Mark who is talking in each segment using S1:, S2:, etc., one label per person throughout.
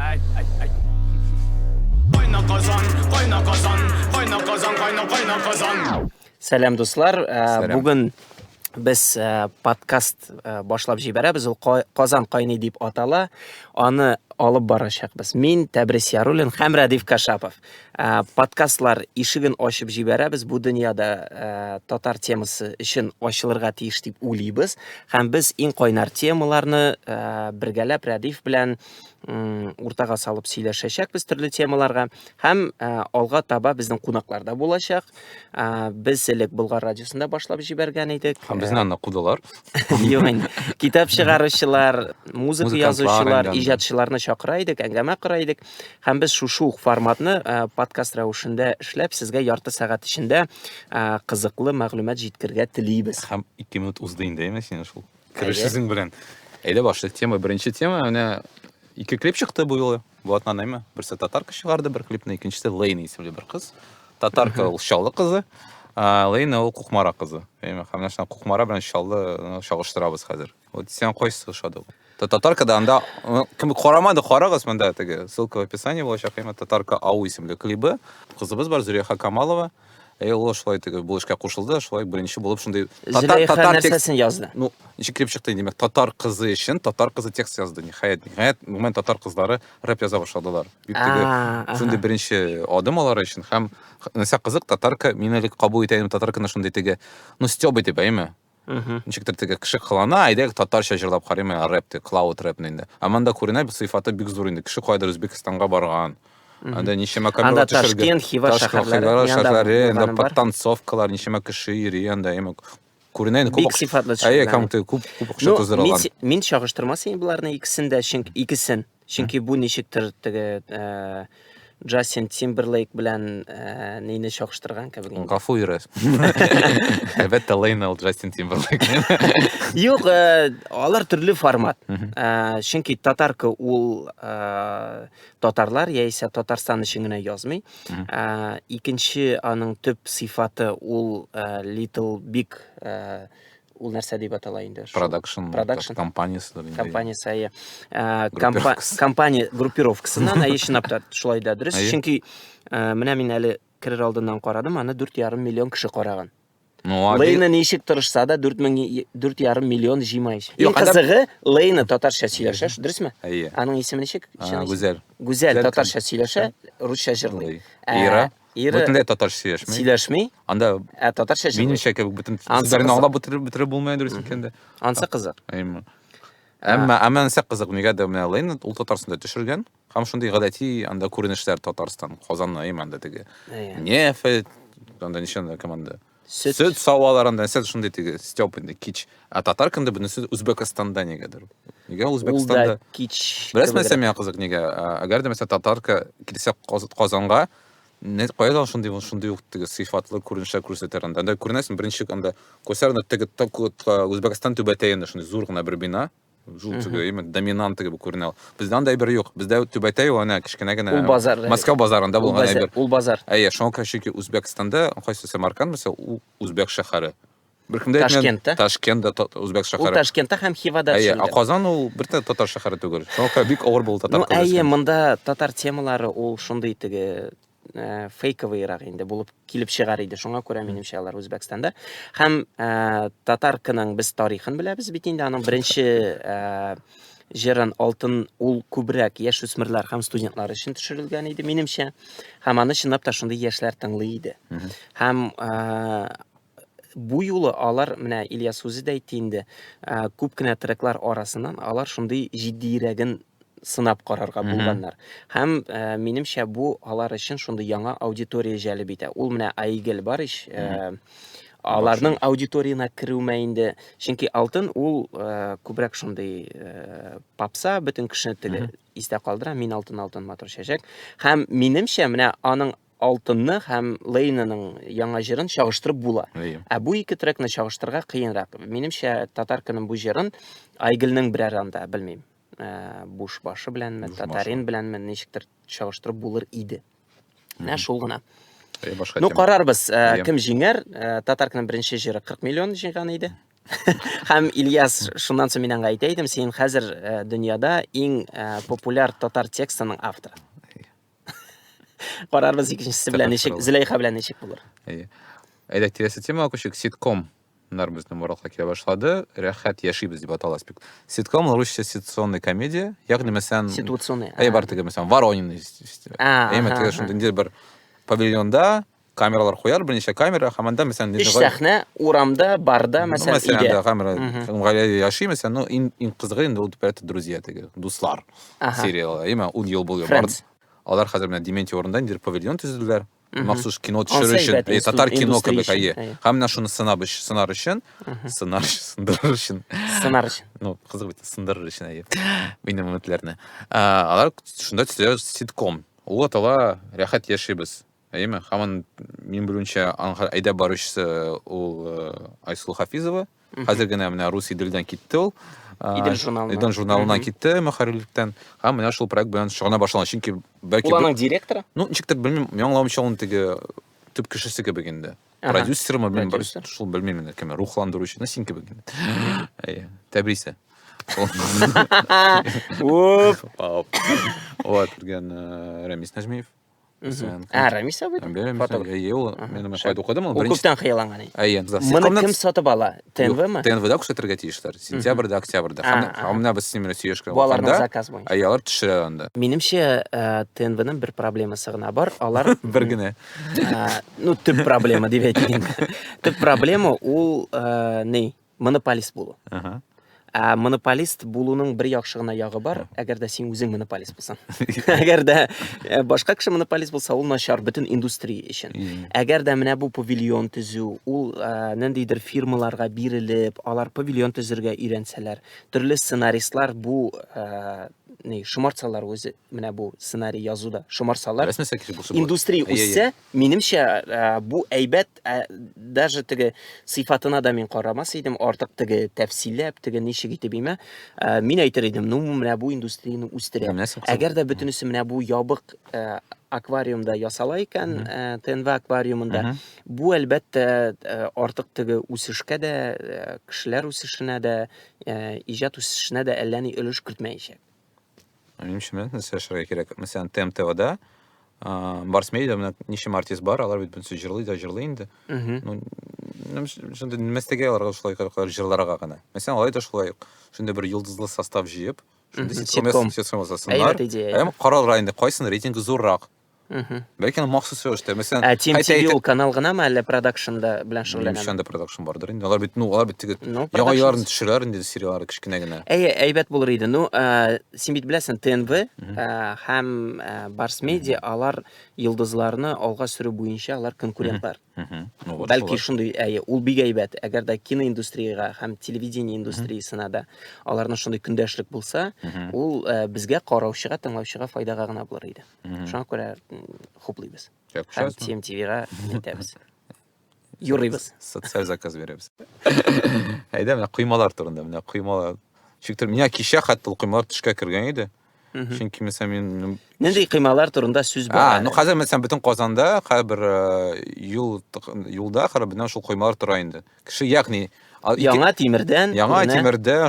S1: Qayna qazan, qayna qazan, qayna qazan, qayna qazan.
S2: Сәлем дуслар,
S3: Сәлем.
S2: бүген без подкаст башлап җибәрәбез. Ул Казан кайный дип атала. Аны алып барачакбыз. Мин Тәбрис Яруллин һәм Радиф Кашапов. Подкастлар ишеген ачып җибәрәбез. Бу дөньяда татар темасы өчен ачылырга тиеш дип уйлыйбыз. Һәм без иң кайнар темаларны бергәләп Радиф белән уртага салып сөйләшәчәкбез төрле темаларга. Һәм алга таба безнең кунаклар да булачак. Без элек Болгар радиосында башлап җибәргән идек.
S3: Һәм безне аны кудылар.
S2: Юк инде. Китап чыгаручылар, музыка язучылар,
S3: Музыкантлар,
S2: иҗатчыларны чакыра идек, әңгәмә кыра идек. Һәм без шушы ук форматны подкаст рәвешендә эшләп сезгә ярты сәгать эчендә кызыклы мәгълүмат җиткергә телибез.
S3: Һәм 2 минут узды инде, әйме син шул. Керешсезең белән. Әйдә башлыйк. Беренче тема, менә 2 клип чыкты бу юлы. Бу атнанаймы? Берсе татарка чыгарды бер клипны, икенчесе Лейна исемле бер кыз. Татарка ул Шаллы кызы, Лейна ул Кукмара кызы. Әйме, һәм менә Кукмара белән Шаллы чагыштырабыз хәзер. Вот сен кайсы шады? Татарка да анда кем карамады, карагыз монда теге ссылка в описании булачак. Әйме, Татарка Ау исемле клибы. Кызыбыз бар, Зурия Камалова. Ул шулай теге бу эшкә кушылды, шулай беренче булып шундый
S2: татар нәрсәсен язды.
S3: Ну, ничек килеп чыкты, димәк, татар кызы өчен татар кызы текст язды. Ниһаять, бүген татар кызлары рэп яза башладылар. Бик теге шундый беренче адым алар өчен һәм нәрсә кызык, татарка мине элек кабул итәм, татарканы шундый теге, ну, стёб итеп, әйме. Ничектер теге кеше кылана, әйдә татарча җырлап карыйм, рэпте, клауд рэпны инде. Аманда күренә бу сыйфаты бик зур инде. Кеше кайдыр Үзбекстанга барган. Анда ничәмә камера төшергән.
S2: Анда Ташкент, Хива шәһәрләре,
S3: анда подтанцовкалар, ничәмә кеше йөри, анда әйме. Күренә инде
S2: Бик сыйфатлы төшергән.
S3: Әйе, кем күп акча туздыралар.
S2: Мин чагыштырмасын буларны икесендә, чөнки бу ничектер теге Джастин Тимберлейк белән нейне чагыштырган кебек.
S3: Гафу итегез. Әлбәттә Лейна ул Джастин Тимберлейк.
S2: Юк, алар төрле формат. Чөнки татарка ул татарлар яисә Татарстан өчен генә язмый. Икенче аның төп сыйфаты ул Little Big ул нәрсә дип атала инде.
S3: Production компаниясе.
S2: Компаниясе. Компания группировкасыннан чынлап та шулай да дөрес. Чөнки менә мин әле керер алдыннан карадым, аны 4,5 миллион кеше караган. Лейна ничек тырышса да 4,5 миллион җыймай. Иң кызыгы Лейна татарча сөйләшә, дөресме? Аның исеме ничек?
S3: Гүзәл.
S2: Гүзәл татарча сөйләшә, русча җырлый.
S3: Ира бүтәнләй татарча сөйләшми.
S2: Сөйләшми.
S3: Анда
S2: татарча җырлый.
S3: Минемчә кебек бөтен сүзләрне аңлап бетерә булмый дөрес икән.
S2: Ансы кызык.
S3: Әмма нәрсә кызык, нигә дә менә Лейна ул Татарстанда төшергән. Һәм шундый гадәти анда күренешләр Татарстан, Казанны, анда теге. Нефть, анда ничәндә команда. Сөт саваларында нәрсә шундый теге стёп инде кич. Татарканда бунысы Үзбәкстанда нигәдер. Нигә Үзбәкстанда?
S2: Кич.
S3: Бераз мәсәлән кызык нигә. Әгәр дә мәсәлән татарка килсә Казанга, не кайда шундый ук теге сыйфатлы күренешләр күрсәтер анда. Анда күренәсең беренче анда Косарны теге Үзбәкстан түбәтәенә шундый зур гына бер бина. Жул теге именно доминант теге күренә. Бездә анда әйбер юк. Бездә түбәтәй аны кичкенә генә Москва базарында булган әйбер.
S2: Ул базар.
S3: Әйе, шуңа кешеки Үзбәкстанда кайсы Самарканд мәсәлән, ул Үзбәк шәһәре. Ташкентта Үзбәк шәһәре.
S2: Ул Ташкентта һәм Хивада
S3: Әйе, Казан ул бер татар шәһәре түгел. Шуңа бик авыр булды татар.
S2: Әйе, монда татар темалары ул шундый теге фейковыйрак инде булып килеп чыгар иде. Шуңа күрә минемчә алар Үзбәкстанда. Һәм татарканың без тарихын беләбез бит инде. Аның беренче җырын алтын ул күбрәк яшь үсмерләр һәм студентлар өчен төшерелгән иде минемчә. Һәм аны чынлап та шундый яшьләр тыңлый иде. Һәм бу юлы алар менә Ильяс үзе дә әйтте инде, күп кенә треклар арасыннан алар шундый җиддирәген сынап карарга булганнар. Һәм минемчә бу алар өчен шундый яңа аудитория җәлеп итә. Ул менә Айгел бар ич, аларның аудиториясына керүмә инде. Чөнки алтын ул күбрәк шундый попса, бөтен кешене теге истә калдыра, мин алтын матур чәчәк. Һәм минемчә менә аның алтынны һәм Лейнаның яңа җырын чагыштырып була. Бу ике трекны чагыштырырга кыенрак. Минемчә татарканың бу җырын Айгелнең берәр анда, белмим. Буш башы беләнме, татарин беләнме ничектер чагыштырып булыр иде. Менә шул гына. Ну, карарбыз, кем җиңәр? Татарканың беренче җыры 40 миллион җиңган иде. Һәм Ильяс, шуннан соң мин аңа әйтәйдем, син хәзер дөньяда иң популяр татар текстының авторы. Карарбыз икенчесе белән ничек, Зөләйха белән ничек булыр.
S3: Әйдә, киләсе темага күчик. Ситкомнар безнең Маралга килә башлады. Рәхәт яшибез дип атала аспект. Ситком русча ситуационная комедия. Ягъни мәсәлән,
S2: Ситуационный.
S3: бар теге мәсәлән Воронины. Теге шундый бер павильонда камералар куяр, берничә камера, һәм анда мәсәлән
S2: Өч сәхнә урамда, барда, мәсәлән,
S3: мәсәлән,
S2: өйдә.
S3: камера Галя яши, мәсәлән, ну иң кызыгы инде ул бит друзья теге, дуслар сериалы. Ул ел булды. Алар хәзер менә Дементий орында инде павильон төзеделәр. Махсус кино төшерү өчен, татар кино кебек әйе. Һәм менә шуны сынар өчен. Ну, кызык бит, сындырыр өчен әйе. Минем өметләрне. Алар шунда төзелә ситком. Ул атала Рәхәт яшибез. Әйеме? Һәм мин белүнчә әйдә баручысы ул Айсул Хафизова. Хәзер генә менә рус иделдән китте ул. Идел журналына китте мөхәррирлектән. Һәм менә шул проект белән шөгыльләнә башлаган. Чөнки бәлки
S2: Уланың директоры?
S3: Ну, ничектер белмим, яңламыйча ул теге төп кешесе кебек инде. Продюсермы белмим, шул белмим инде, кем рухландыручы, син кебек инде. Әйе, тәбрисе. Вот, кергән Рамис Нәҗмиев.
S2: Рамис абый?
S3: Әйе, ул менә кайда укыдым ул
S2: Ул
S3: беренче.
S2: күптән хыялланган.
S3: Әйе,
S2: Моны кем сатып ала? ТНВ-ме?
S3: ТНВ-да күрсәтергә тиешләр. Сентябрьдә, октябрьдә. Һәм менә без синең сөйләшкән
S2: Бу аларның заказ буенча.
S3: Әйе, алар төшерә анда.
S2: Минемчә, ТНВ-ның бер проблемасы гына бар. Алар
S3: Бер генә.
S2: Ну, төп проблема дип әйтим. Төп проблема ул монополист булу. Монополист булуның бер яхшы гына ягы бар, әгәр дә син үзең монополист булсаң. Әгәр дә башка кеше монополист булса, ул начар бөтен индустрия өчен. Әгәр дә менә бу павильон төзү, ул ниндидер фирмаларга бирелеп, алар павильон төзергә өйрәнсәләр, төрле сценаристлар бу шомарсалар үзе менә бу сценарий язуда шомарсалар. Индустрия үссә, минемчә бу әйбәт, даже теге сыйфатына да мин карамас идем, артык теге тәфсилләп, теге ничек итеп имә. Мин әйтер идем, ну менә бу индустрияны үстерә. Әгәр дә бөтенесе менә бу ябык аквариумда ясала икән, ТНВ аквариумында, бу әлбәттә артык теге үсешкә дә, кешеләр үсешенә дә, иҗат үсешенә дә әллә ни өлеш кертмәячәк.
S3: Минемчә, нәрсә кирәк? Мәсәлән, ТМТВда Барс Медиа менә ничә артист бар, алар бит бөтенсе җырлый инде. Ну, шунда мәстәгә аларга шулай җырларга гына. Мәсәлән, алай да шулай. Шунда бер йолдызлы состав җыеп, шунда ситком ясасыннар. Каралар инде, кайсын рейтинг зуррак. Бәлки махсус рәвештә, мәсәлән,
S2: TMTV канал гынамы әллә продакшнда белән шөгыльләнәме?
S3: Шунда продакшн бардыр инде. Алар бит, теге яңа төшерәләр инде сериаллар кичкенә генә.
S2: Әйбәт булыр иде. Ну, син бит беләсең, ТНВ һәм Барс Медиа алар йолдызларны алга сөрү буенча алар конкурентлар. Бәлки шундый, ул бик әйбәт. Әгәр дә киноиндустрияга һәм телевидение индустриясына да аларның шундый көндәшлек булса, ул безгә караучыга, тыңлаучыга файдага гына булыр иде. Шуңа күрә хуплыйбыз. Һәм TMTV-га итәбез. Юрыйбыз.
S3: Социаль заказ беребез. Әйдә, менә куймалар турында, менә куймалар. Чиктер, менә кичә хәтта куймалар төшкә кергән иде. Чөнки мәсәлән мин
S2: нинди кыймалар турында сүз бар.
S3: Ну хәзер мәсәлән бөтен Казанда һәр юлда хәрбиннән шул куймалар тора инде. Кеше ягъни
S2: яңа тимердән,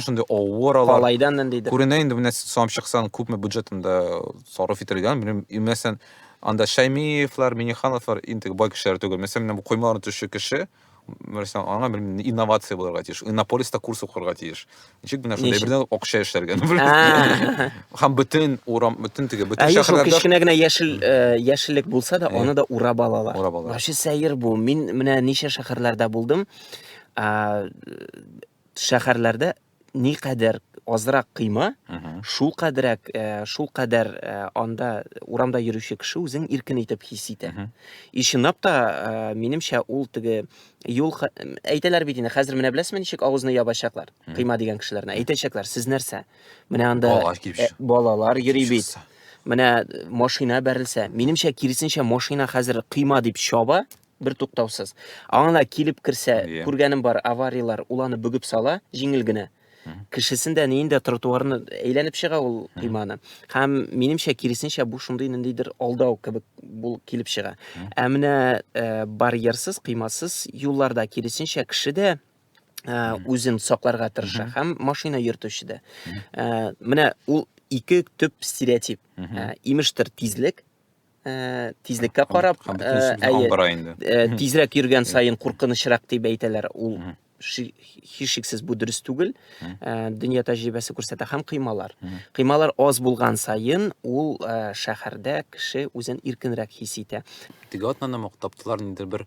S3: шундый авыралар.
S2: Палайдан нинди.
S3: Күренә инде менә сам чыксан күпме бюджетында сарыф ителгән. Мәсәлән, анда Шаймиевлар, Минихановлар инде бай кешеләр түгел. Мәсәлән, бу куймаларны төшү кеше Мәсәлән, аңа инновация булырга тиеш. Иннополиста курс укырга тиеш. Ничек менә шундай бердән акча эшләргә. Һәм бөтен шәһәрләрдә
S2: кичкенә генә яшеллек булса да, аны да урап алалар. Вообще сәер бу. Мин менә ничә шәһәрләрдә булдым. Шәһәрләрдә никадәр азрак кыйма, шул кадәр анда урамда йөрүче кеше үзен иркен итеп хис итә. Ишенап та минемчә ул теге юл әйтәләр бит инде, хәзер менә беләсезме ничек авызны ябачаклар кыйма дигән кешеләрне. Әйтәчәкләр, сез нәрсә? Менә анда балалар йөри бит. Менә машина бәрелсә, минемчә киресенчә машина хәзер кыйма дип чаба. Бер туктаусыз. Аңа килеп кирсә, күргәнем бар, авариялар уланы бүгеп сала, җиңел генә. Кешесендә нинди тротуарны әйләнеп чыга ул кыйманы. Һәм минемчә киресенчә бу шундый ниндидер алдау кебек бул килеп чыга. Ә менә барьерсыз, кыймасыз юлларда киресенчә кешедә үзен сакларга тырыша һәм машина йөртүче дә. Менә ул ике төп стереотип. Имештер тизлек, тизлеккә карап, тизрәк йөргән сайын куркынычрак дип әйтәләр. Ул һичшиксез бу дөрес түгел. Дөнья тәҗрибәсе күрсәтә һәм кыймалар. Кыймалар аз булган сайын ул шәһәрдә кеше үзен иркенрәк хис итә.
S3: Теге атнаны мактаптылар ниндидер бер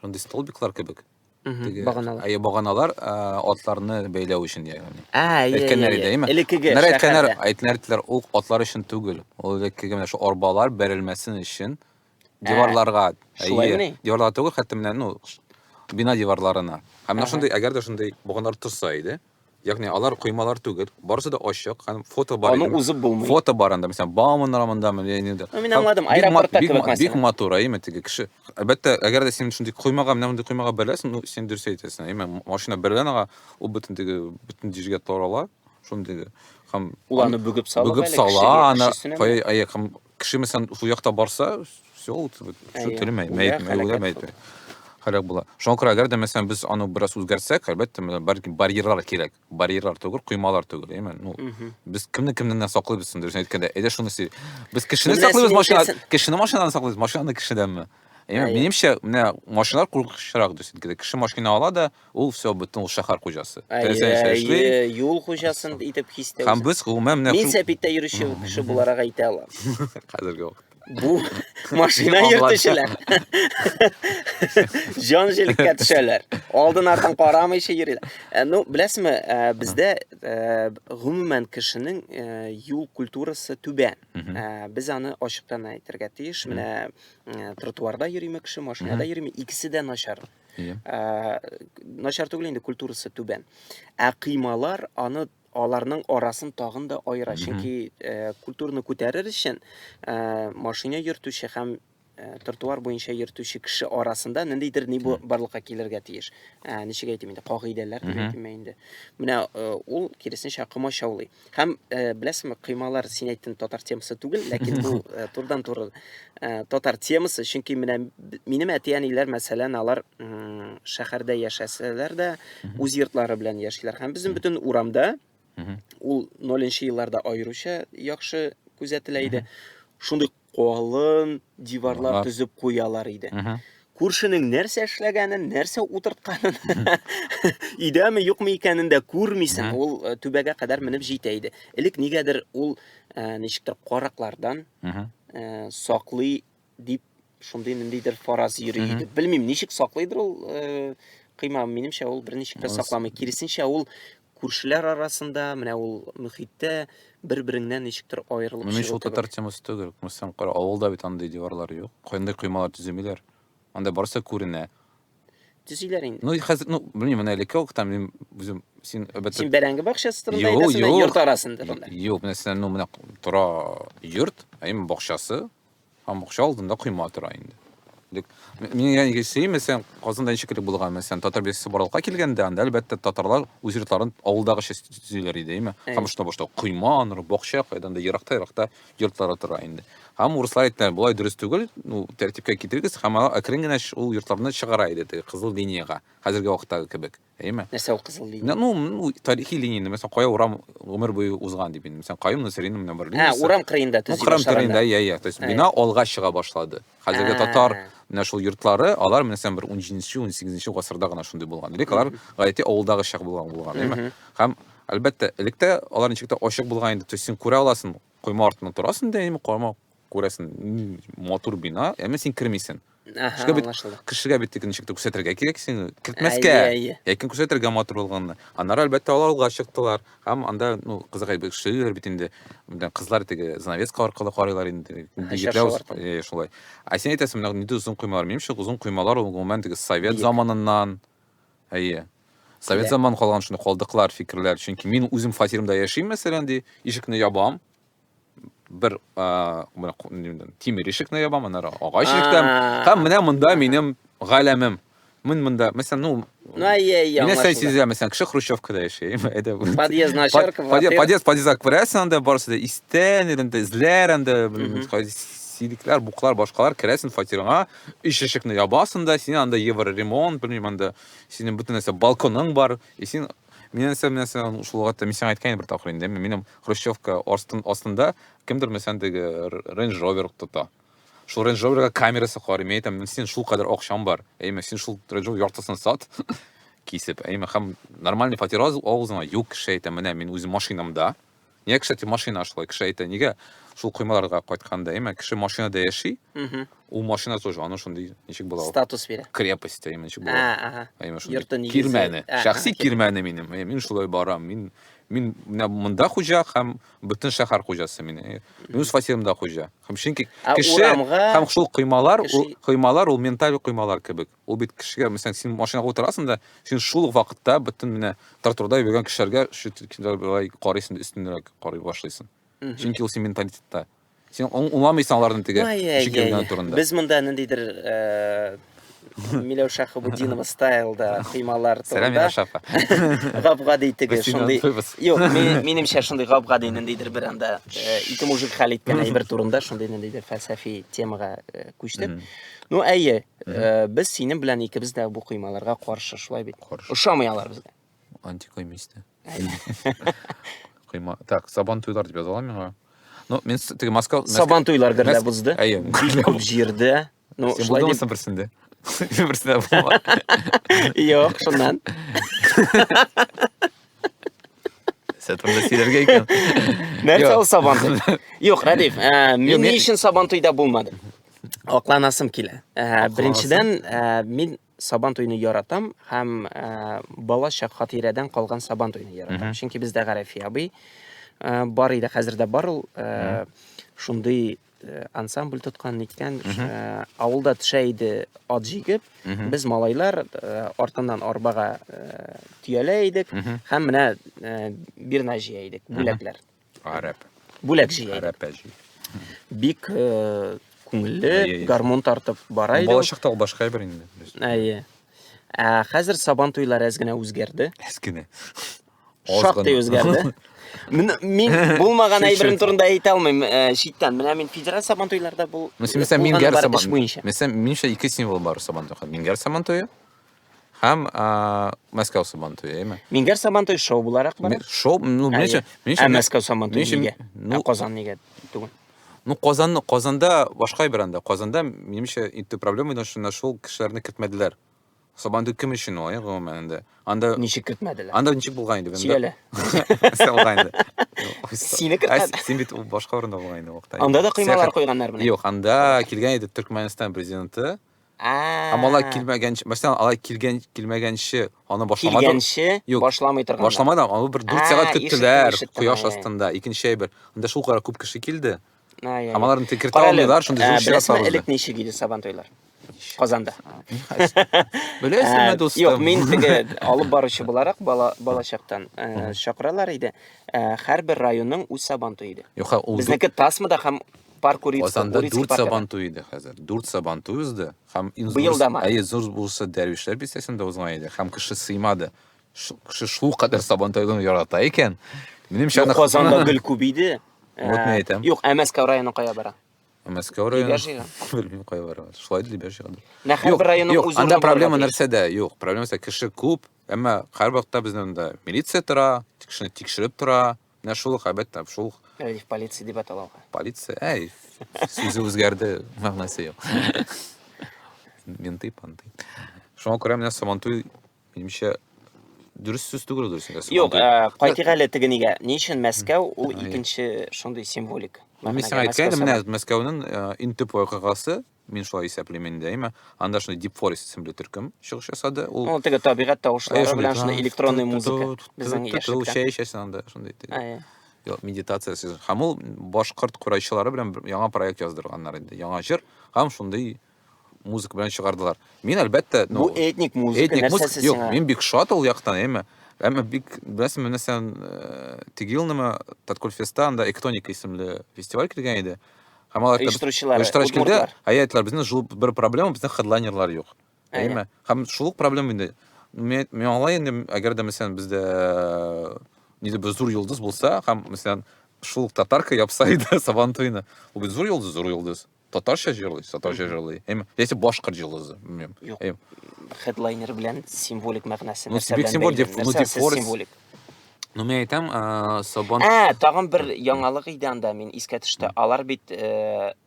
S3: шундый столбиклар кебек.
S2: Баганалар.
S3: Баганалар атларны бәйләү өчен ягъни.
S2: Әйткәннәр
S3: иде, әйме?
S2: Элекеге
S3: Әйткәннәр ул атлар өчен түгел. Ул элекеге менә шу арбалар бәрелмәсен өчен диварларга, диварларга түгел, хәтта менә бина диварларына. Һәм менә шундый, әгәр дә шундый баганалар торса иде, ягъни алар кыймалар түгел, барысы да ачык, һәм фото бар иде.
S2: Аны узып булмый.
S3: Фото бар анда, мәсәлән, Бауманрамында,
S2: Мин аңладым, аэропортта кебек мәсәлән.
S3: Бик матур, әйме, теге кеше. Әлбәттә, әгәр дә син шундый кыймага, менә шундый кыймага бәреләсең, син дөрес әйтәсең, әйме, машина бәрелгәнгә, ул бөтен җиргә тарала, шундый һәм
S2: Ул аны бүгеп сала,
S3: һәм кеше мәсәлән, шул якта барса, всё, халак була. Шуңа күрә әгәр дә мәсәлән без аны бераз үзгәртсәк, әлбәттә, бәлки барьерлар кирәк. Барьерлар түгел, кыймалар түгел, әйме. Без кемнән саклыйбыз инде, әйткәндә, әйдә шуны без кешене саклыйбыз, кешене машинаны саклыйбыз, машинаны кешедәнме? Әйме, минемчә, менә машиналар куркынычрак дус инде. Кеше машина ала да, ул всё бөтен ул шәһәр хуҗасы.
S2: Юл хуҗасын итеп хис итә.
S3: Һәм без гомумән менә
S2: Мин сәпиттә йөрүче кеше буларак әйтә алам.
S3: Хәзерге вакытта.
S2: Бу машина йөртүчеләр. Җан җилккә төшәләр. Алдын артын карамыйча йөриләр. Беләсезме, бездә гомумән кешенең юл культурасы түбән. Без аны ачыктан әйтергә тиеш. Менә тротуарда йөриме кеше, машинада йөриме, икесе дә начар. Начар түгел инде, культурасы түбән. Кыймалар аны аларның арасын тагын да аера, чөнки культураны күтәрер өчен машина йөртүче һәм тротуар буенча йөртүче кеше арасында ниндидер барлыкка килергә тиеш. Ничек әйтим инде, кагыйдәләр дип әйтим инде. Менә ул киресенчә кымачаулый. Һәм беләсезме, кыймалар син әйттең татар темасы түгел, ләкин бу турыдан-туры татар темасы, чөнки менә минем әти-әниләр мәсәлән алар шәһәрдә яшәсәләр дә үз йортлары белән яшиләр. Һәм безнең бөтен урамда ул 0-нчы елларда аеруча яхшы күзәтелә иде. Шундый калын диварлар төзеп куялар иде. Күршенең нәрсә эшләгәнен, нәрсә утыртканын, идәме юкмы икәнен дә күрмисең. Ул түбәгә кадәр менеп җитә иде. Элек нигәдер ул ничектер караклардан саклый дип шундый ниндидер фараз йөри иде. Белмим, ничек саклыйдыр ул кыйма, минемчә ул берничек тә сакламый. Киресенчә ул күршеләр арасында, менә ул мөхиттә бер-береңнән ничектер аерылып
S3: чыгып. Мин шул татар темасы түгел. Мәсәлән, кара, авылда бит андый диварлар юк. Кайндай кыймалар төземиләр. Анда барса күренә.
S2: Төзиләр инде.
S3: Хәзер, белмим, менә элекке вакытта мин үзем син
S2: бәрәңге бакчасы турында әйтәсең, йорт арасында.
S3: Юк, мәсәлән, менә тора йорт, әйме бакчасы, һәм бакча алдында кыйма тора инде. Мин ягъни мәсәлән, Казанда ничек булган, мәсәлән, татар бәйсесе барлыкка килгәндә, анда әлбәттә татарлар үз йортларын авылдагыча төзиләр иде, әйме. Һәм шунда башта кыйма, бакча, кайдан да еракта йортлары тора инде. Һәм урыслар әйттеләр, булай дөрес түгел, тәртипкә китерегез, һәм әкрен генә ул йортларны чыгара иде, кызыл линияга, хәзерге вакыттагы кебек, әйме.
S2: Нәрсә ул кызыл линия?
S3: Тарихи линия, мәсәлән, кая урам гомер буе узган дип, мәсәлән, Каюм Насыйриның менә бер линиясе.
S2: Урам кырыенда төзи башлады.
S3: То есть бина алга чыга башлады. Хәзерге татар менә шул йортлары, алар мәсәлән бер 17-18 гасырда гына шундый булган. Элек алар гаете авылдагы чак булган, әйме. Һәм әлбәттә, электә алар ничек тә ачык булган инде, то есть син күрә аласың, кыйма артына торасың да, әйме, кыйма күрәсең, матур бина, әмма син кирмисең. Кешегә бит ничек тә күрсәтергә кирәк, син кертмәскә. Яки күрсәтергә матур булганны. Аннары әлбәттә аларга чыктылар. Һәм анда, кызыгай бик шигырь бит инде. Кызлар теге занавеска аркылы карыйлар инде. Егетләр шулай. Син әйтәсең, менә нинди узын кыймалар, минемчә узын кыймалар ул гомумән теге совет заманыннан. Совет заманы калган шундый калдыклар, фикерләр. Чөнки мин үзем фатирымда яшим, мәсәлән, ишекне ябам. Бер тимер ишекне ябам, аннары агач ишектән. Һәм менә монда минем галәмем. Мин монда, мәсәлән, мине сизәм, мәсәлән, кеше Хрущевкада яши.
S2: Подъезд начарка.
S3: Подъезд күрәсең, анда барсы да истән, инде эзләр, анда ресейликлер, буклар, башкалар кересин фатирыңа, иш ишекне ябасың да, син анда евро ремонт, белмим анда синең бөтен нәрсә балконың бар, и син мен шул вакытта мен сиңа айткан бер тапкыр инде, минем хрущевка астында кемдер мәсәлән теге Range Rover тота. Шул Range Roverга камерасы кар, мен әйтәм, син шул кадәр акчам бар. Әйме син шул Range Rover яртысын сат. Кисеп, әйме һәм нормальный фатир авызыңа юк кеше әйтә, менә мин үзем машинамда. Нигә кеше машина ашлай, кеше әйтә, нигә шул коймаларга кайтканда, әйме кеше машинада яши, ул машина тоже аны шундый ничек була?
S2: Статус бирә.
S3: Крепость, әйме ничек була? Әйме шундый.
S2: Йортын
S3: Кирмәне, шәхси кирмәне минем. Мин шулай барам, мин монда хуҗа һәм бөтен шәһәр хуҗасы мин. Мин үз фатирымда хуҗа. Һәм чөнки кеше һәм шул коймалар ул менталь коймалар кебек. Ул бит кешегә, мәсәлән, син машинага утырасың да, син шул вакытта бөтен менә тротуарда йөргән кешеләргә шулай карыйсың, өстенрәк карый башлыйсың. Чөнки ул син менталитетта. Син аңламыйсың аларның теге шикелгән турында.
S2: Без монда ниндидер Миләүшә Хабудинова стайлда кыймалар
S3: турында. Сәлам Миләүшә.
S2: Габгади теге шундый. Юк, минемчә шундый Габгади ниндидер бер анда ике мужик хәл иткән әйбер турында шундый ниндидер фәлсәфи темага күчтек. Ну, әйе, без синең белән икебез дә бу кыймаларга каршы шулай бит. Ошамыялар безгә.
S3: Антикоймисты. Кыйма. Так, Сабантуйлар дип язалам миңа. Ну, мен теге Москва
S2: Сабантуйлар герлә бузды.
S3: Әйе.
S2: Күп җирдә. Ну,
S3: шулай дип берсендә. Берсендә була.
S2: Юк, шуннан.
S3: Сәтемдә силәргә икән.
S2: Нәрсә ул Сабантуй? Юк, Радиф, мин ни өчен Сабантуйда булмадым? Акланасым килә. Беренчедән, мин Сабантуйны яратам һәм балачак хатирәдән калган Сабантуйны яратам. Чөнки бездә Гарәфи абый бар иде, хәзер дә бар ул. Шундый ансамбль тоткан иткән, авылда төшә иде ат җигеп, без малайлар артыннан арбага төялә идек һәм менә бирна җыя идек, бүләкләр.
S3: Араб.
S2: Бүләк җыя идек. Бик күңелле, гармон тартып бара иде.
S3: Балачакта ул башка бер инде.
S2: Әйе. Хәзер Сабантуйлар әз генә үзгәрде.
S3: Әз генә.
S2: Шактый үзгәрде. Мин булмаган әйберем турында әйтә алмыйм. Читтән, менә мин федераль Сабантуйларда бул.
S3: Мәсәлән, Мингәр Сабантуй. Мәсәлән, минчә ике символ бар Сабантуйда. Мингәр Сабантуе һәм Мәскәү Сабантуе, әйме?
S2: Мингәр Сабантуй шоу буларак бар.
S3: Шоу, ну, минчә
S2: Мәскәү Сабантуе нигә? Казан нигә түгел?
S3: Ну, Казанда башка бер анда. Казанда минемчә инде проблема иде, шул кешеләрне кертмәделәр. Сабантуй кем өчен ул, гомумән анда
S2: ничек кертмәделәр?
S3: Анда ничек булган иде?
S2: Сөйлә.
S3: Булган иде.
S2: Сине кертмәде.
S3: Син бит башка урында булган иде вакытта.
S2: Анда да кыймалар койганнар менә.
S3: Юк, анда килгән иде Төркмәнстан президенты. Амала килмәгәнче, мәсәлән, алай килмәгәнче, аны башламады.
S2: Килгәнче башламый торган.
S3: Башламады, аны бер 4 сәгать көттеләр, кояш астында. Икенче әйбер. Анда шул кара күп кеше килде. Амаларны текертә алмыйлар, шундый зур чират бар.
S2: Элек ничек иде Сабантуйлар? Казанда.
S3: Беләсеңме, дустым?
S2: Юк, мин теге алып баручы буларак балачактан чакыралар иде. Һәрбер районның үз Сабантуй иде. Безнеке Тасмада һәм Паркурицка.
S3: Казанда 4 Сабантуй иде хәзер. 4 Сабантуй узды. Һәм әйе зур булса дәрвишләр бисәсендә узган иде. Һәм кеше сыймады. Кеше шул кадәр Сабантуйны ярата икән. Минемчә
S2: Казанда гөл күп иде.
S3: Вот мен әйтәм.
S2: Юк, Мәскәү районы кая бара?
S3: Мәскәү районы. Белмим кая бара. Шулай дип җыгады.
S2: Һәрбер районның үз
S3: анда проблема нәрсәдә? Юк, проблемасы кеше күп, әмма һәр вакытта безнең да милиция тора, кешене тикшереп тора. Менә шул хәбәттә, шул
S2: полиция дип аталга.
S3: Полиция, әй, сүзе үзгәрде, мәгънәсе юк. Менты панты. Шуңа күрә менә Сабантуй минемчә дөрес сүз түгел дөресен.
S2: Юк, кайтыйк әле теге нигә? Ни өчен Мәскәү ул икенче шундый символик?
S3: Мин сиңа әйткәнем, менә Мәскәүнең иң төп вакыйгасы, мин шулай исәплим инде, әйме, анда шундый Deep Forest исемле төркем чыгыш ясады.
S2: Ул теге табигать тавышлары белән шундый электронный музыка безнең яшьлектә.
S3: Шәй эчәсен анда шундый. Юк, медитация сез. Һәм ул башкорт курайчылары белән яңа проект яздырганнар инде. Яңа җыр һәм шундый музыка белән чыгардылар. Мин әлбәттә,
S2: бу этник музыка нәрсәсе сиңа?
S3: Юк, мин бик шат ул яктан, әйме. Әмма бик беләсеңме, мәсәлән, Тегилнеме Таткульфеста анда Эктоника исемле фестиваль килгән иде. Һәм алар оештыручылар, әйтләр, безнең шул бер проблема, безнең хедлайнерлар юк. Әйме. Һәм шул проблема инде. Мен аңлай инде, әгәр дә мәсәлән бездә ниде бер зур йолдыз булса, һәм мәсәлән шул татарка япса иде Сабантуйны. Ул бит зур йолдыз. Татарча җырлый. Яки башкорт җылызы, bilmiyorum.
S2: Юк. Хедлайнер белән символик мәгънәсе.
S3: Ну, символ
S2: символик.
S3: Ну, мен әйтәм, Сабан...
S2: Тагын бер яңалык иде анда, мин искә төште. Алар бит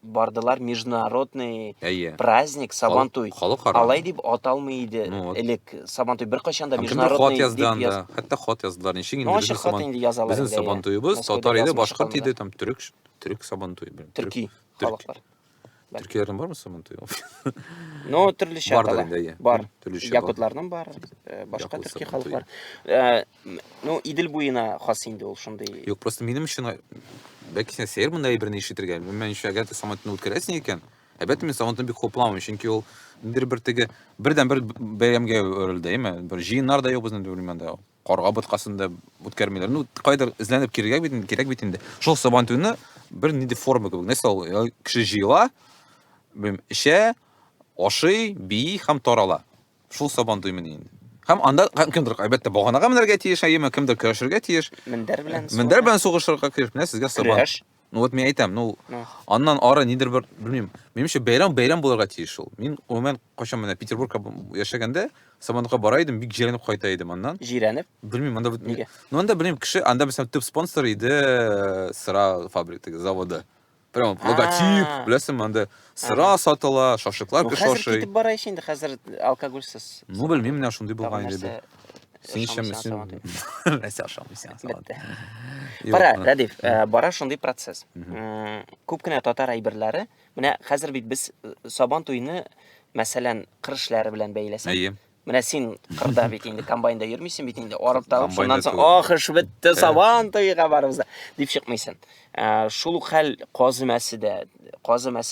S2: бардылар международный праздник Сабантуй. Алай дип аталмый иде. Элек Сабантуй беркайчан да международный дип
S3: хәтта хат яздылар. Ничек инде
S2: безнең Сабантуй?
S3: Безнең Сабантуйыбыз татар иде, башкорт иде, там төрек Сабантуй.
S2: Төрки халыклар.
S3: Төркияләрдән бармы Сабантуй?
S2: Ну, төрлечә атала. Бар.
S3: Төрлечә.
S2: Якутларның бар, башка төрки халыклар. Ну, Идел буена хас инде ул шундый.
S3: Юк, просто минем өчен бәлки сен сәер монда әйберне ишетергә. Мен ишә әгәр Сабантуйны үткәрәсең икән, әлбәттә мин Сабантуйны бик хупламыйм, чөнки ул бер бердән-бер бәйрәмгә өрелде, әйме? Бер җыеннар да юк безнең дәүримәндә. Карга боткасында үткәрмиләр. Ну, кайдыр эзләнеп кирәк бит инде. Шул Сабантуйны бер нинди форма кебек. Нәрсә кеше җыела, эчә, ашый, бии һәм тарала. Шул Сабантуй менә инде. Һәм анда кемдер әлбәттә баганага менәргә тиеш, әйме, кемдер көрәшергә тиеш.
S2: Мендәр
S3: белән сугышырга тиеш. Менә сезгә Сабантуй. Ну вот мен әйтәм, ну аннан ары нидер бер, белмим. Минемчә бәйрәм булырга тиеш ул. Мин гомумән качан менә Петербургка яшәгәндә Сабантуйга бара идем, бик җирәнеп кайта идем аннан.
S2: Җирәнеп?
S3: Белмим, анда ну анда белмим, кеше анда мәсәлән төп спонсор иде сыра фабрикасы, заводы. Прям логотип, беләсем, анда сыра сатыла, шашлыклар пешашый.
S2: Хәзер китеп бара инде, хәзер алкогольсез.
S3: Ну белмим, менә шундый булган иде. Син Нәрсә ашамыйсың?
S2: Бара, Радиф, бара шундый процесс. Күп кенә татар әйберләре, менә хәзер бит без Сабантуйны, мәсәлән, кыр эшләре белән бәйләсәк. Менә син кырда бит инде комбайнда йөрмисең бит инде, арып тагып, шуннан соң ахыр бетте Сабантуйга барыбыз дип чыкмыйсың. Шул ук хәл казымәсе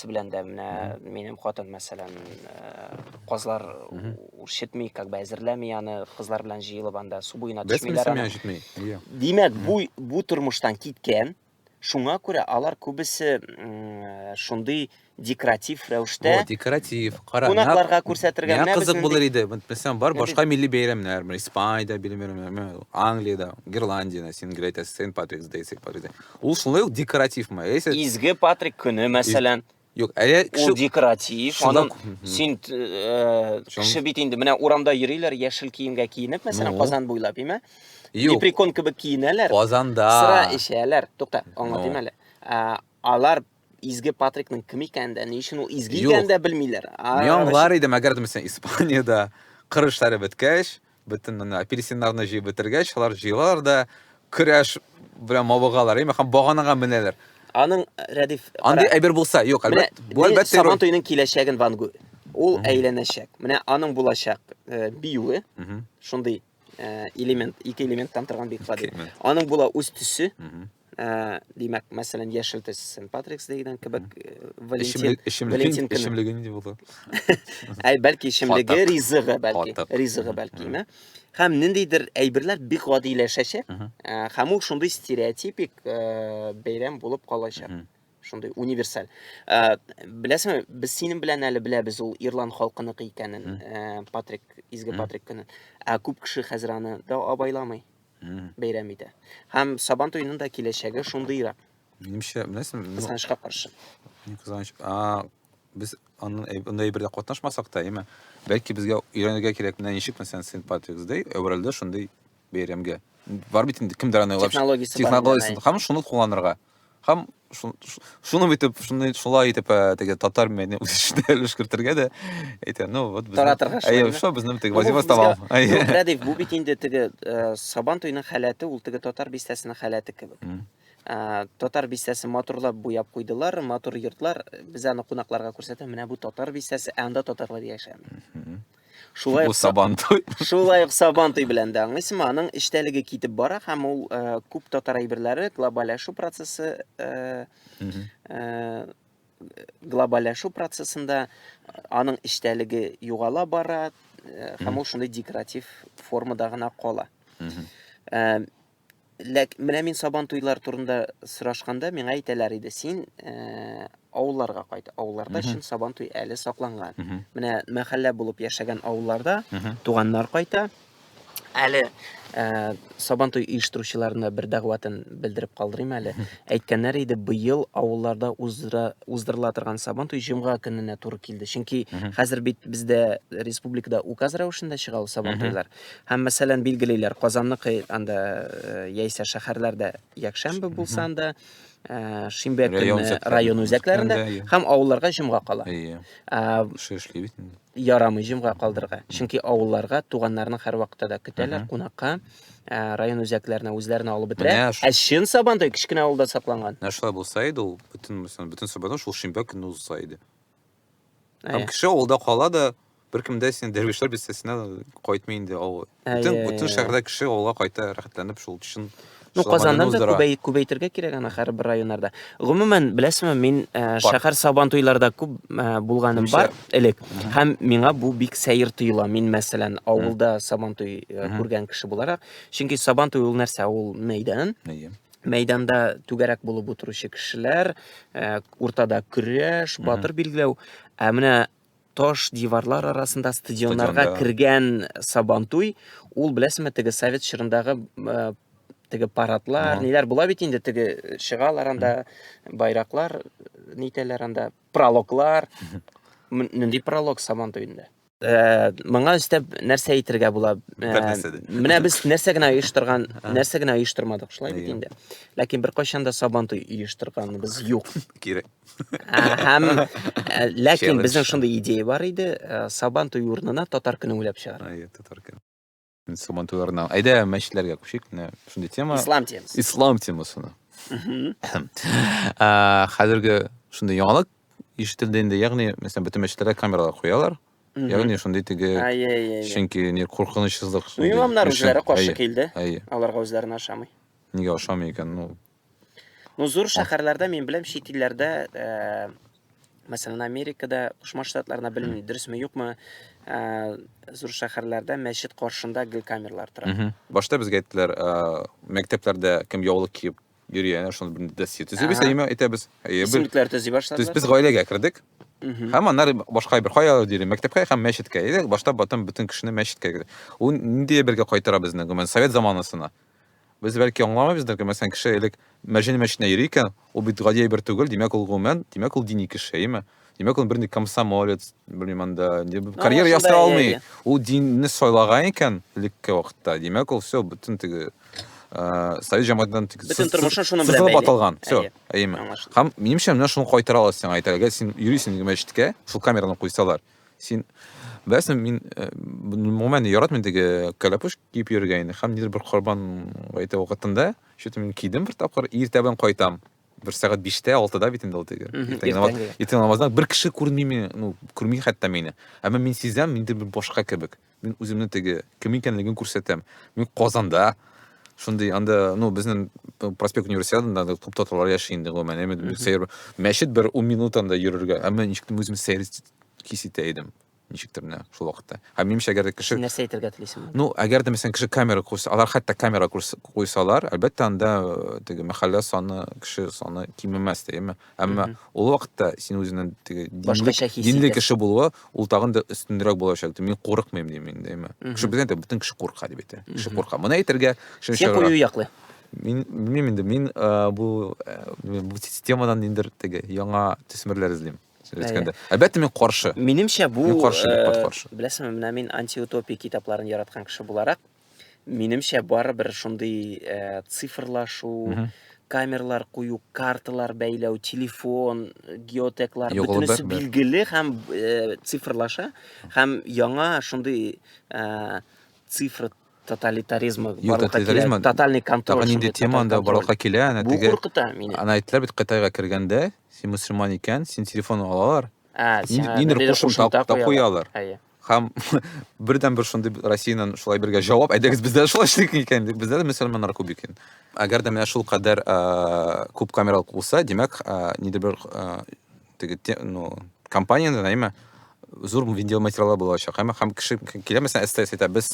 S2: белән дә менә минем хатын мәсәлән казлар үрчетми, как бы әзерләми аны, кызлар белән җыелып анда су буена төшмиләр аны. Димәк, бу тормыштан киткән, шуңа күрә алар күбесе шундый декоратив рәвештә.
S3: Декоратив. Кара.
S2: Кунакларга күрсәтергә
S3: менә кызык булыр иде. Мәсәлән, бар башка милли бәйрәмнәр, Испаниядә, билмәм, Англиядә, Ирландиядә, син грейтә Сент Патрикс Дэй. Ул шулай ук декоративмы?
S2: Изге Патрик көне мәсәлән.
S3: Юк,
S2: ул декоратив. Аның син кеше бит инде менә урамда йөриләр, яшел киемгә киенеп, мәсәлән, Казан буйлап, име? Лепрекон кебек киенәләр.
S3: Казанда.
S2: Сыра эчәләр. Тукта, аңлатыйм әле. Алар Изге Патрикның кем икәнен, ни өчен ул изге икәнен дә белмиләр.
S3: Мин аңлар идем, әгәр мәсәлән Испаниядә кыр эшләре беткәч, бөтен апельсиннарны җыеп бетергәч, алар җыелалар да көрәш белән мавыгалар, әйме, һәм баганага менәләр.
S2: Аның Радиф,
S3: андый әйбер булса, юк, әлбәттә.
S2: Бу әлбәттә Сабантуйның киләчәген Ван Гог. Ул әйләнәчәк. Менә аның булачак биюе, шундый элемент, ике элементтан торган бик гади. Аның була үз төсе. Димәк, мәсәлән, яшел төс Сент Патрикс дигән кебек Валентин
S3: ишемлеге нинди булды?
S2: Бәлки ишемлеге ризыгы бәлки, ме? Һәм ниндидер әйберләр бик гадиләшәчәк. Һәм ул шундый стереотипик бәйрәм булып калачак. Шундый универсаль. Беләсеңме, без синең белән әле беләбез ул Ирланд халкыныкы икәнен, Патрик, изге Патрик көнен. Күп кеше хәзер аны да абайламый. Бәйрәм итә. Һәм Сабантуйның да киләчәге шундыйрак.
S3: Минемчә, беләсең,
S2: кызганычка каршы.
S3: Кызганыч. Без андай бердә катнашмасак та, әйме, бәлки безгә өйрәнергә кирәк, менә ничек мәсәлән Сент Патрикс Дэй әверелдә шундый бәйрәмгә. Бар бит инде кемдер аны технологиясын һәм шуны кулланырга. Һәм шуны итеп, шулай итеп, теге татар мәне үсешне өлешкертергә дә әйтә, ну вот без. Шо безнең теге вазифа табам.
S2: Радиф, бу бит инде теге Сабантуйның халаты, ул теге татар бистәсенең халаты кебек. Татар бистәсе матурлап буяп куйдылар, матур йортлар, без аны кунакларга күрсәтә, менә бу татар бистәсе, анда татарлар яшәми. Шулай ук Сабантуй белән дә аңлыйсыңмы, аның эчтәлеге китеп бара, һәм ул күп татар әйберләре глобаллашу процессында аның эчтәлеге югала бара, һәм ул шундый декоратив формада гына кала. Менә мин Сабантуйлар турында сорашканда, миңа әйтәләр иде, син авылларга кайт. Авылларда өчен Сабантуй әле сакланган. Менә мәхәллә булып яшәгән авылларда туганнар кайта. Әле Сабантуй оештыручыларына бер дәгъватын белдереп калдырыйм әле. Әйткәннәр иде, быел авылларда уздырыла торган Сабантуй җомга көненә туры килде. Чөнки хәзер бит бездә республикада указ рәвешендә чыга ул Сабантуйлар. Һәм мәсәлән билгелиләр, Казанныкы анда яисә шәһәрләрдә якшәмбе булса анда шимбә көнне район үзәкләрендә һәм авылларга җомга кала.
S3: Эшләй бит инде.
S2: Ярамый җомга калдырырга. Чөнки авылларга туганнарны һәр вакытта да көтәләр, кунакка, район үзәкләренә үзләренә алып бетерә. Ә чын Сабантуй кичкенә авылда сакланган.
S3: Шулай булса иде, ул бөтен Сабантуй шул шимбә көнне узса иде. Һәм кеше авылда кала да, беркем дә син дәрвишләр бистәсенә кайтмый инде авыл. Бөтен шәһәрдә кеше авылга кайта рәхәтләнеп шул өчен.
S2: Ну, Казаннан да күбәйтергә кирәк ана һәрбер районнарда. Гомумән, беләсезме, мин шәһәр Сабантуйларда күп булганым бар элек. Һәм миңа бу бик сәер тоела. Мин мәсәлән авылда Сабантуй күргән кеше буларак, чөнки Сабантуй ул нәрсә, ул мәйдан. Мәйданда түгәрәк булып утыручы кешеләр, уртада көрәш, батыр билгеләү. Ә менә таш диварлар арасында стадионнарга кергән Сабантуй, ул беләсезме, теге Совет чорындагы теге парадлар, ниләр була бит инде, теге чыгалар анда, байраклар, нитәләр анда, прологлар. Нинди пролог Сабантуйында? Моңа өстәп нәрсә әйтергә була? Менә без нәрсә генә оештырмадык, шулай бит инде. Ләкин бер кайчан да Сабантуй оештырганыбыз юк.
S3: Кирәк.
S2: Һәм ләкин безнең шундый идея бар иде, Сабантуй урынына татар көне уйлап чыгар.
S3: Татар көне. Сабантуйларына. Әйдә мәчетләргә күчик, шундый тема. Ислам темасына. Хәзерге шундый яңалык ишетелде инде, ягъни, мәсәлән, бөтен мәчетләргә камералар куялар. Ягъни шундый теге, чөнки не куркынычсызлык.
S2: Имамнар үзләре каршы килде. Аларга үзләренә ашамый.
S3: Нигә ашамый икән?
S2: Ну, зур шәһәрләрдә, мин беләм, чит илләрдә, мәсәлән, Америкада, Кушма Штатларында белмим, дөресме, юкмы, зур шәһәрләрдә мәчет каршында гел камералар тора.
S3: Башта безгә әйттеләр, мәктәпләрдә кем яулык киеп йөри, шуны бер дәстә төзебез, әйтәбез.
S2: Исемлекләр төзи башладылар.
S3: Без гаиләгә кирдек. Һәм аннары башка бер кая диле, мәктәпкә һәм мәчеткә. Башта бөтен кешене мәчеткә. Ул нинди бергә кайтара безне, гомән Совет заманасына. Без бәлки аңламабыздыр, мәсәлән, кеше элек мәчетенә йөри икән, ул бит гади бер түгел, димәк ул гомән, димәк ул дини кеше, әйме? Димәк ул берни комсомолец, белмим анда, карьера ясый алмый. Ул динне сайлаган икән элекке вакытта. Димәк ул всё бөтен теге Совет җәмәгатьтән
S2: бөтен тормышын шуның белән бәйле.
S3: Баталган. Всё, әйме. Һәм минемчә менә шуны кайтара аласың, әйтәргә, син йөрисең мәчеткә, шул камераны куйсалар. Син бәсем мин момент яратмыйм теге кәләпүш киеп йөргән. Һәм нидер бер корбан әйтә вакытында, шуты мин кидем бер тапкыр, иртә белән кайтам. 1 сәгать 5-тә, 6-да бит инде ул теге. Иртән намаздан бер кеше күрми, күрми хәтта мине. Әмма мин сизәм, миндә бер башка кебек. Мин үземне теге кем икәнлеген күрсәтәм. Мин Казанда шундый анда, безнең проспект университетында күп татарлар яши инде, гомумән. Мәчет бер 10 минутанда йөрергә. Әмма ничек үзем сәер киситә идем. Ничектер менә шул вакытта. Һәм минемчә әгәр кеше
S2: нәрсә әйтергә телисең?
S3: Әгәр дә мәсәлән кеше камера куйса, алар хәтта камера куйсалар, әлбәттә анда теге мәхәллә саны, кеше саны кимемәс дә, әмма ул вакытта син үзеннән теге динле кеше булуы, ул тагын да өстенрәк булачак. Мин курыкмыйм дим инде, Кеше бездә бөтен кеше курка дип әйтә. Кеше курка. Моны әйтергә
S2: син кую яклы.
S3: Мин белмим инде, мин бу системадан индер теге яңа төсмерләр эзлим. Әлбәттә мин каршы.
S2: Минемчә бу, беләсеңме, менә мин антиутопия китапларын яраткан кеше буларак, минемчә барыбер шундый цифрлашу, камералар кую, карталар бәйләү, телефон, геотеклар, бөтенесе билгеле һәм цифрлаша, һәм яңа шундый цифр тоталитаризмы, тотальный контроль.
S3: Тагын инде теманда барлыкка килә,
S2: бу куркыта мине.
S3: Аны әйттеләр бит, Кытайга кергәндә, син мөселман икән, син телефон алалар. Нидер кушымта куялар. Һәм бердән-бер шундый Россиянан шулай бергә җавап, әйдәгез бездә шулай эшлик икән, бездә дә мөселманнар күп икән. Әгәр дә менә шул кадәр күп камералар булса, димәк, нидер бер теге, компанияда, әйме, зур видеоматериаллар булачак. Һәм кеше килә, мәсәлән, СТС әйтә, без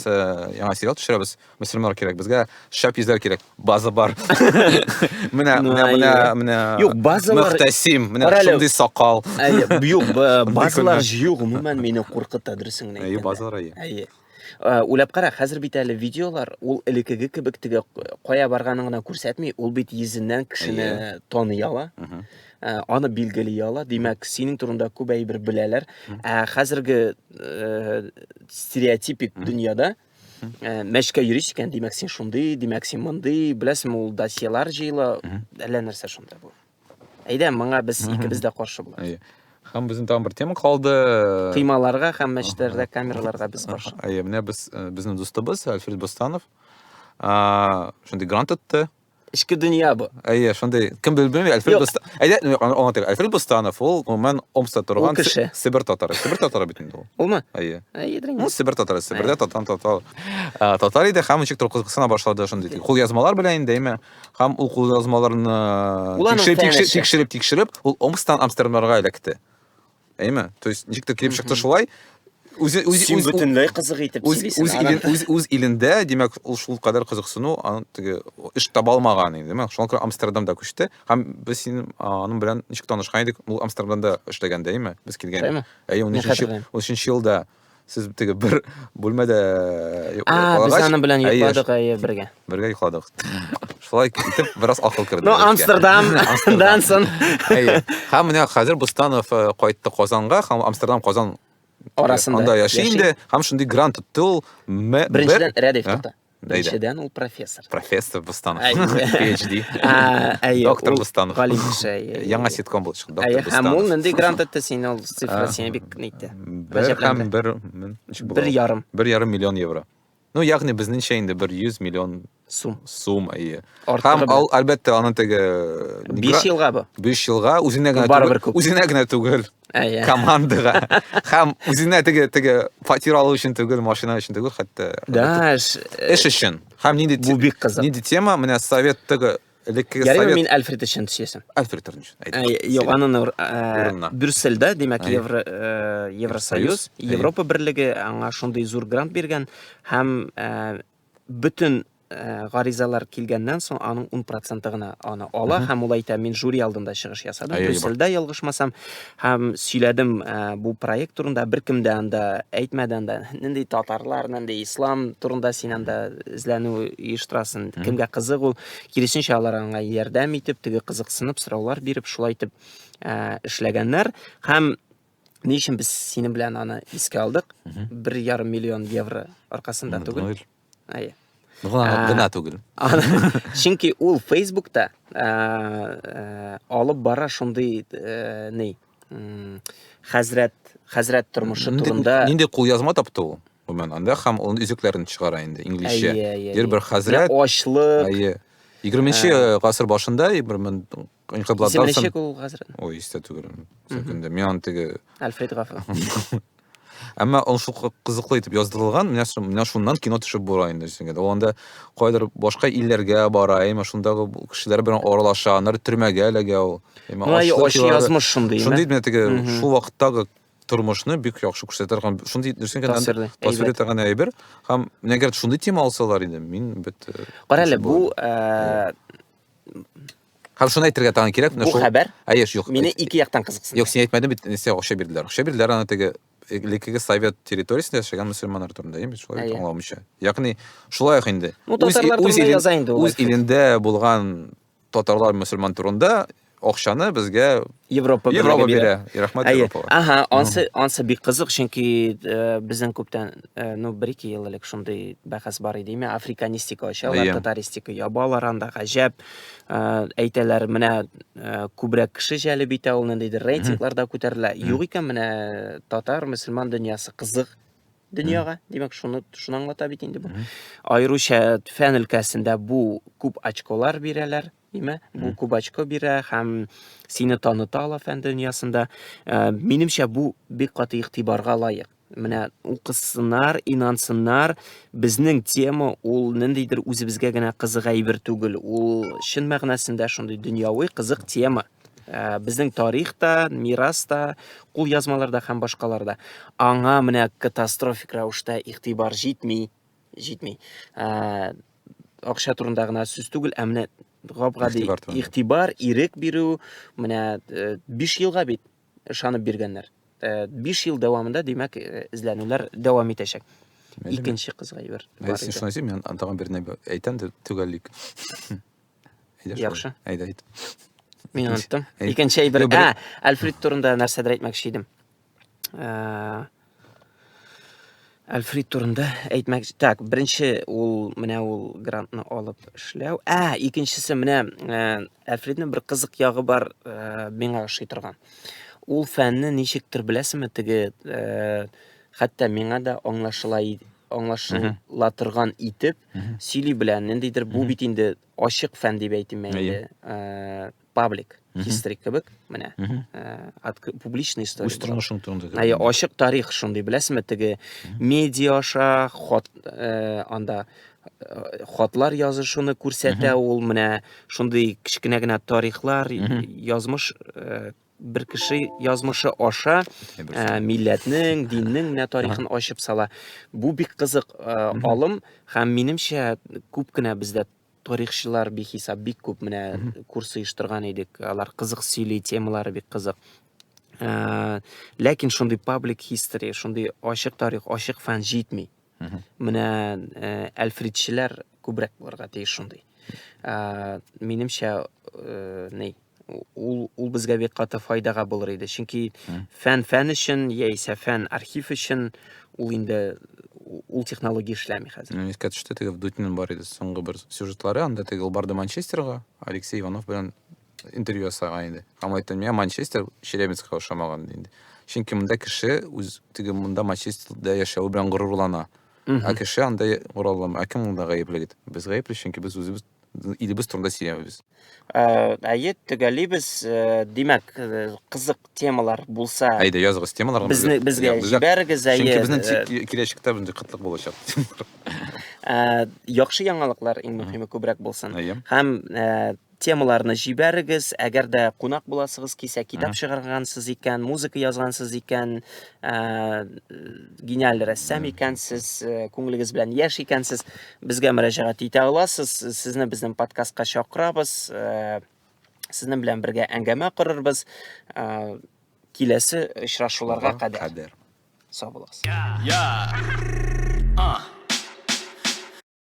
S3: яңа сериал төшерәбез, мөселманнар кирәк, безгә шәп йөзләр кирәк, база бар. Менә
S2: юк, базалар
S3: мөхтәсим, менә шундый сакал.
S2: Юк, базалар җыю гомумән мине куркыта, дөресен әйткәндә.
S3: Базалар.
S2: Уйлап кара, хәзер бит әле видеолар ул элекеге кебек теге кая барганын гына күрсәтми, ул бит йөзеннән кешене таный ала. Аны билгели ала. Димәк, синең турында күп әйбер беләләр. Хәзерге стереотипик дөньяда мәшкә йөриш икән, димәк син шундый, димәк син мондый, беләсеңме, ул досьелар җыела, әллә нәрсә шунда бу. Әйдә, моңа без икебез дә каршы булабыз.
S3: Һәм безнең тагын бер тема калды.
S2: Кыймаларга һәм мәчетләрдә камераларга без каршы.
S3: Менә безнең дустыбыз Альфред Бустанов шундый грант итте.
S2: Ичке дөнья бу.
S3: Шундый кем белмәй, Альфред Бустанов. Альфред Бустанов ул гомумән Омскта торган Себер татары. Себер татары бит инде ул.
S2: Улмы?
S3: Ну, Себер татары, Себердә татар иде, һәм ничек кызыксына башлады шундый. Кул язмалар белән инде, һәм ул кул язмаларны тикшереп, ул Омсктан Амстердамга эләкте. Әйме? То есть ничектер килеп чыкты шулай.
S2: Син бөтенләй кызык итеп сөйлисең.
S3: Үз илендә, димәк, ул шул кадәр кызыксыну, аны теге эш таба алмаган инде, димәк, шуңа күрә Амстердамда күчте. Һәм без аның белән ничек танышкан идек, ул Амстердамда эшләгәндә, әйме? Без килгән. 13 елда сез теге бер бүлмәдә
S2: Без аның белән йокладык бергә.
S3: Бергә йокладык. Шулай итеп, бераз акыл керде.
S2: Ну, Амстердамдан соң.
S3: Һәм менә хәзер Бустанов кайтты Казанга, һәм Амстердам Казан
S2: арасында
S3: анда яши инде, һәм шундый грант итте ул.
S2: Беренчедән Рәдиф тукта. Беренчедән ул профессор.
S3: Профессор Бустанов. PhD. Доктор Бустанов. Яңа ситком булды шул доктор Бустанов.
S2: Һәм ул нинди грант итте син, ул цифра сине бик нитте.
S3: 1,5 миллион евро. Ну, ягъни безнеңчә инде 100 миллион сум, Һәм ал әлбәттә аның теге
S2: 5 елга бу.
S3: 5 елга үзенә генә түгел. Командага. Һәм үзенә теге фатир алу өчен түгел, машина өчен түгел, хәтта эш өчен. Һәм нинди тема, менә совет теге элекке совет.
S2: Ярый, мин Альфред өчен төшәсем.
S3: Альфред өчен.
S2: Юк, аның Брюссельдә, димәк, Евросоюз, Европа берлеге аңа шундый зур грант биргән һәм бөтен гаризалар килгәннән соң аның 10% гына аны ала һәм ул әйтә, мин жюри алдында чыгыш ясадым, Брюссельдә ялгышмасам, һәм сөйләдем бу проект турында, беркем дә анда әйтмәдән дә, нинди татарлар, нинди ислам турында син анда эзләнү оештырасың, кемгә кызык ул, киресенчә алар аңа ярдәм итеп, теге кызыксынып, сораулар биреп, шулай итеп эшләгәннәр һәм ни өчен без синең белән аны искә алдык? 1,5 миллион евро аркасында түгел. Гына түгел. Чөнки ул Facebook'та алып бара шундый хәзрәт тормышы турында.
S3: Нинди кул язма тапты ул? Гомумән анда һәм ул үзекләрен чыгара инде инглизчә. Бер хәзрәт ачлык. 20-нче гасыр башында инкыйбладан соң.
S2: Ул хәзрәт.
S3: Ой, истә түгел. Секунда, мен теге
S2: Альфред Гафа.
S3: Әмма ул шул кызыклы итеп яздырылган, менә шуннан кино төшеп бара инде сиңгә. Ул анда кайдыр башка илләргә бара, шундагы кешеләр белән аралаша, алар төрмәгә эләгә ул.
S2: Аш язмыш шундый.
S3: Шундый менә теге шул вакыттагы тормышны бик яхшы күрсәтергән, шундый тасвир итәргән әйбер. Һәм әгәр шундый тема алсалар иде, мин бит
S2: Кара әле бу
S3: һәм шуны әйтергә тагын кирәк,
S2: менә шул. Бу хәбәр.
S3: Юк.
S2: Мине ике яктан кызыксына.
S3: Юк, син әйтмәдең бит, нәрсә акча бирделәр. Акча бирделәр аны теге элекке совет территориясендә яшәгән мөселманнар турында, яме шулай аңламыйча. Ягъни шулай инде. Үз илендә булган татарлар мөселман турында акчаны безгә Европа бирә. Рәхмәт Европа.
S2: Ансы бик кызык, чөнки безнең күптән, 1-2 ел элек шундый бәхәс бар иде, африканистика ачалар, татаристика ябалар, анда гаҗәп әйтәләр, менә күбрәк кеше җәлеп итә, ул ниндидер рейтингларда күтәрелә. Юк икән, менә татар мөселман дөньясы кызык дөньяга, димәк, шуны аңлата бит инде бу. Айруча фән өлкәсендә бу күп очколар бирәләр. Бу күп очко бирә һәм сине таныталар фән дөньясында. Минемчә бу бик каты игътибарга лаек. Менә укысыннар, инансыннар, безнең тема ул ниндидер үзебезгә генә кызык әйбер түгел. Ул чын мәгънәсендә шундый дөньяви кызык тема. Безнең тарихта, мираста, кул язмаларда һәм башкаларда аңа менә катастрофик рәвештә игътибар җитми. Акча турында гына сүз түгел, менә гап-гади игътибар, ирек бирү, менә 5 елга бит ышанып биргәннәр. 5 ел дәвамында, димәк, эзләнүләр дәвам итәчәк. Икенче кызга бер.
S3: Мен син шуны мен антаган бер нәрсә әйтәм дә төгәллик.
S2: Яхшы.
S3: Әйдә әйт.
S2: Мин оныттым.
S3: Әйт.
S2: Икенче бер.
S3: Yo, bir-
S2: Альфред турында нәрсәдер әйтмәкче идем. Альфред турында әйтмәкче. Так, беренче ул менә ул грантны алып эшләү. Икенчесе менә Альфредның бер кызык ягы бар, миңа ошый торган. Ул фәнне ничектер беләсезме, теге хәтта миңа да аңлашыла торган итеп сөйли белән. Ниндидер бу бит инде ачык фән дип әйтим мен инде. Паблик history кебек, менә. Публичная история.
S3: Үз тормышың турында.
S2: Ачык тарих шундый беләсезме, теге медиа аша анда хатлар язышуны күрсәтә ул, менә шундый кичкенә генә тарихлар, язмыш, бер кеше язмышы аша милләтнең, диннең менә тарихын ачып сала. Бу бик кызык алым һәм минемчә күп кенә бездә тарихчылар бихисап бик күп менә курс оештырган идек. Алар кызык сөйли, темалары бик кызык. Ләкин шундый public history, шундый ачык тарих, ачык фән җитми. Менә Альфредчиләр күбрәк булырга тиеш шундый. Минемчә, ул безгә бик каты файдага булыр иде. Чөнки фән өчен, яисә фән архив өчен ул инде ул технология эшләми хәзер.
S3: Мен искә төште, теге Вдутинның бар иде соңгы бер сюжетлары, анда теге ул барды Манчестерга, Алексей Иванов белән интервью ясаган иде. Һәм әйткән, "Мен Манчестер Челябинскка ошамаган" диде. Чөнки монда кеше үз теге монда Манчестерда яшәү белән горурлана. Кеше анда горурлана, кем монда гаепле диде. Без гаепле, чөнки без үзебез илебез турында сөйләмибез.
S2: Төгәлибез, димәк, кызык темалар булса,
S3: Әйдә, язгыз темаларга.
S2: безгә җибәрегез,
S3: Чөнки безнең киләчәктә бундай кытлык булачак.
S2: яхшы яңалыклар иң мөһиме күбрәк булсын.
S3: Әйе.
S2: Һәм темаларны җибәрегез, әгәр дә кунак буласыгыз кисә, китап чыгаргансыз икән, музыка язгансыз икән, гениаль рәссам икәнсез, күңелегез белән яшь икәнсез, безгә мөрәҗәгать итә аласыз. Сезне безнең подкастка чакырабыз. Сезнең белән бергә әңгәмә корырбыз. Киләсе очрашуларга кадәр. Сау булыгыз.
S1: Yeah.